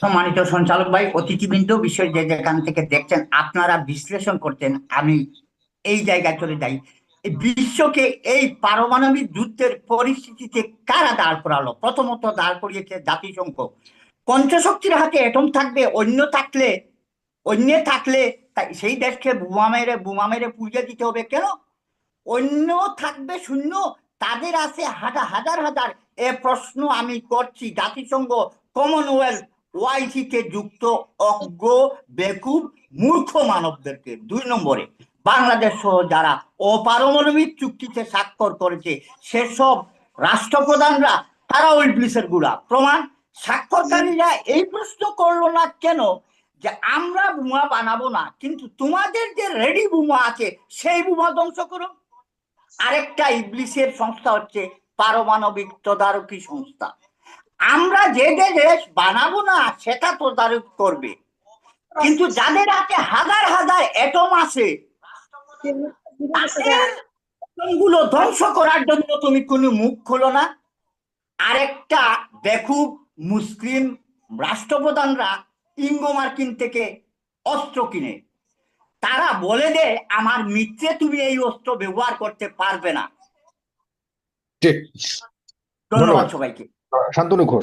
সম্মানিত সঞ্চালক ভাই, অতিথিবৃন্দ, বিষয় যে যেখান থেকে দেখছেন আপনারা বিশ্লেষণ করতেন, আমি এই জায়গায় চলে যাই। এই বিশ্বকে এই পারমাণবিক যুদ্ধের পরিস্থিতিতে কারা দাঁড় করালো? প্রথমত দাঁড় করিয়েছে জাতিসংঘ। পঞ্চশক্তির হাতে এটম থাকবে, অন্য থাকলে সেই দেশকে বোমা মেরে পুড়িয়ে দিতে হবে কেন? অন্য থাকবে শূন্য, তাদের আছে হাজার হাজার হাজার। এ প্রশ্ন আমি করছি জাতিসংঘ, কমনওয়েলথ, ওআইসি তে যুক্ত অজ্ঞ, বেকুব, মূর্খ মানবদেরকে। 2 নম্বরে, বাংলাদেশ সহ যারা অপারমাণবিক চুক্তিতে স্বাক্ষর করেছে সেসব রাষ্ট্রপ্রধানরা, তারাও ইবলিসের গুড়া। প্রমাণ, স্বাক্ষরকারীরা এই প্রশ্ন করলো না কেন যে আমরা বোমা বানাবো না, কিন্তু তোমাদের যে রেডি বোমা আছে সেই বোমা ধ্বংস করো। আরেকটা ইবলিসের সংস্থা হচ্ছে পারমাণবিক তদারকি সংস্থা। আমরা যে যে দেশ বানাবো না সেটা তদারক করবে, কিন্তু যাদের হাতে হাজার হাজার এটম আছে তাদের গুলো ধ্বংস করার জন্য তুমি কোনো মুখ খোলো না। আরেকটা বেকুব মুসলিম রাষ্ট্রপ্রধানরা ইঙ্গো মার্কিন থেকে অস্ত্র কিনে, তারা বলে দেয় আমার মিত্রে তুমি এই অস্ত্র ব্যবহার করতে পারবে না। ঠিক। ধন্যবাদ ধন্যবাদ। সবাইকে। শান্তনু ঘোষ।